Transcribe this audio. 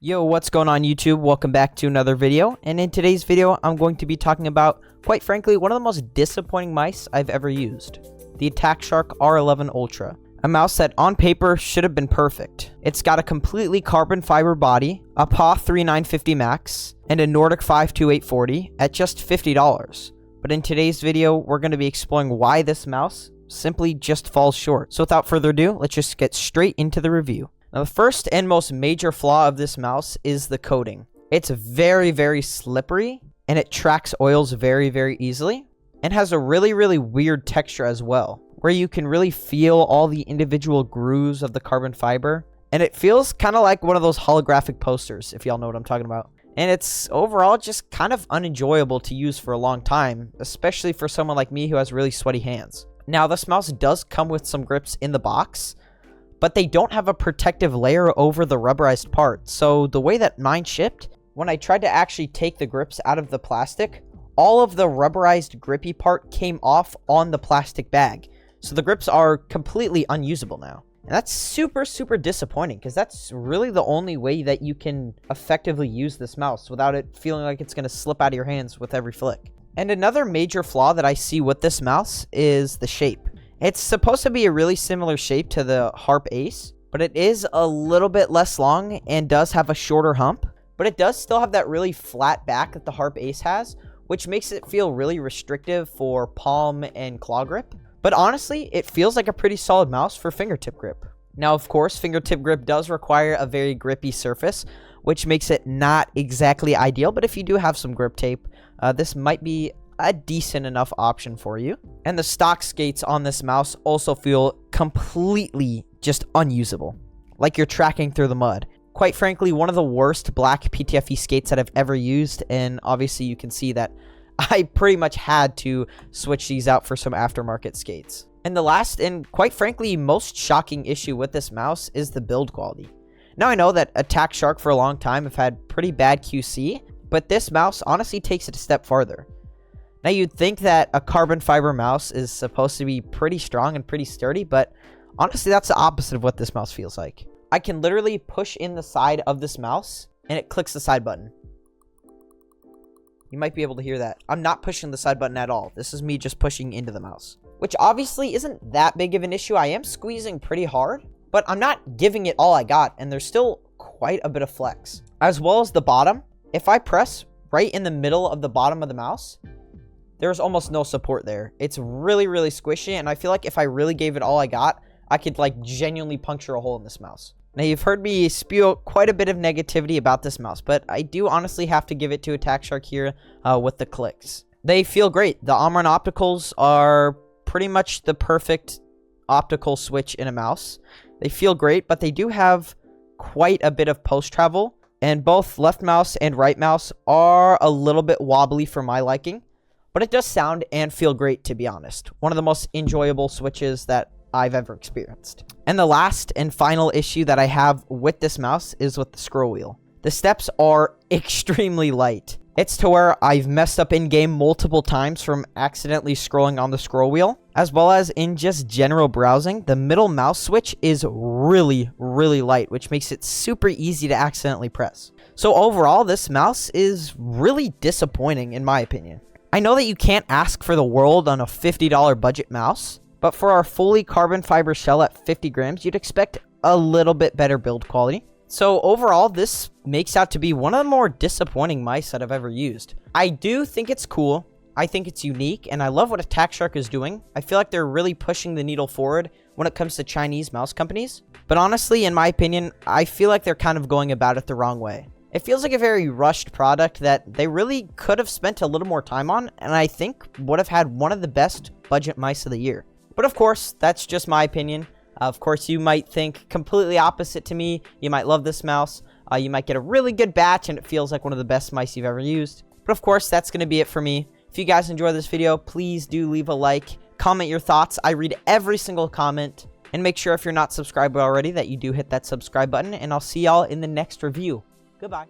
Yo, what's going on YouTube? Welcome back to another video, and in today's video I'm going to be talking about, quite frankly, one of the most disappointing mice I've ever used. The Attack Shark R11 Ultra. A mouse that on paper should have been perfect. It's got a completely carbon fiber body, a PAW 3950 Max, and a Nordic 52840 at just $50. But in today's video, we're going to be exploring why this mouse simply just falls short. So without further ado, let's just get straight into the review. Now, the first and most major flaw of this mouse is the coating. It's very, very slippery, and it tracks oils very, very easily, and has a really, really weird texture as well, where you can really feel all the individual grooves of the carbon fiber, and it feels kind of like one of those holographic posters, if y'all know what I'm talking about. And it's overall just kind of unenjoyable to use for a long time, especially for someone like me who has really sweaty hands. Now, this mouse does come with some grips in the box, but they don't have a protective layer over the rubberized part. So the way that mine shipped, when I tried to actually take the grips out of the plastic, all of the rubberized grippy part came off on the plastic bag. So the grips are completely unusable now. And that's super, super disappointing, because that's really the only way that you can effectively use this mouse without it feeling like it's going to slip out of your hands with every flick. And another major flaw that I see with this mouse is the shape. It's supposed to be a really similar shape to the Harp Ace, but it is a little bit less long and does have a shorter hump, but it does still have that really flat back that the Harp Ace has, which makes it feel really restrictive for palm and claw grip. But honestly, it feels like a pretty solid mouse for fingertip grip. Now, of course, fingertip grip does require a very grippy surface, which makes it not exactly ideal, but if you do have some grip tape, this might be a decent enough option for you. And the stock skates on this mouse also feel completely just unusable, like you're tracking through the mud. Quite frankly, one of the worst black PTFE skates that I've ever used, and obviously you can see that I pretty much had to switch these out for some aftermarket skates. And the last and quite frankly most shocking issue with this mouse is the build quality. Now, I know that Attack Shark for a long time have had pretty bad QC, but this mouse honestly takes it a step farther. Now, you'd think that a carbon fiber mouse is supposed to be pretty strong and pretty sturdy, but honestly, that's the opposite of what this mouse feels like. I can literally push in the side of this mouse, and it clicks the side button. You might be able to hear that. I'm not pushing the side button at all. This is me just pushing into the mouse, which obviously isn't that big of an issue. I am squeezing pretty hard, but I'm not giving it all I got, and there's still quite a bit of flex. As well as the bottom, if I press right in the middle of the bottom of the mouse, there's almost no support there. It's really, really squishy, and I feel like if I really gave it all I got, I could like genuinely puncture a hole in this mouse. Now, you've heard me spew quite a bit of negativity about this mouse, but I do honestly have to give it to Attack Shark here with the clicks. They feel great. The Omron opticals are pretty much the perfect optical switch in a mouse. They feel great, but they do have quite a bit of post travel, and both left mouse and right mouse are a little bit wobbly for my liking. But it does sound and feel great, to be honest. One of the most enjoyable switches that I've ever experienced. And the last and final issue that I have with this mouse is with the scroll wheel. The steps are extremely light. It's to where I've messed up in-game multiple times from accidentally scrolling on the scroll wheel, as well as in just general browsing. The middle mouse switch is really, really light, which makes it super easy to accidentally press. So overall, this mouse is really disappointing in my opinion. I know that you can't ask for the world on a $50 budget mouse, but for our fully carbon fiber shell at 50 grams, you'd expect a little bit better build quality. So overall, this makes out to be one of the more disappointing mice that I've ever used. I do think it's cool. I think it's unique, and I love what Attack Shark is doing. I feel like they're really pushing the needle forward when it comes to Chinese mouse companies. But honestly, in my opinion, I feel like they're kind of going about it the wrong way. It feels like a very rushed product that they really could have spent a little more time on, and I think would have had one of the best budget mice of the year. But of course, that's just my opinion. Of course, you might think completely opposite to me. You might love this mouse. You might get a really good batch, and it feels like one of the best mice you've ever used. But of course, that's going to be it for me. If you guys enjoy this video, please do leave a like. Comment your thoughts. I read every single comment. And make sure if you're not subscribed already that you do hit that subscribe button. And I'll see y'all in the next review. Goodbye.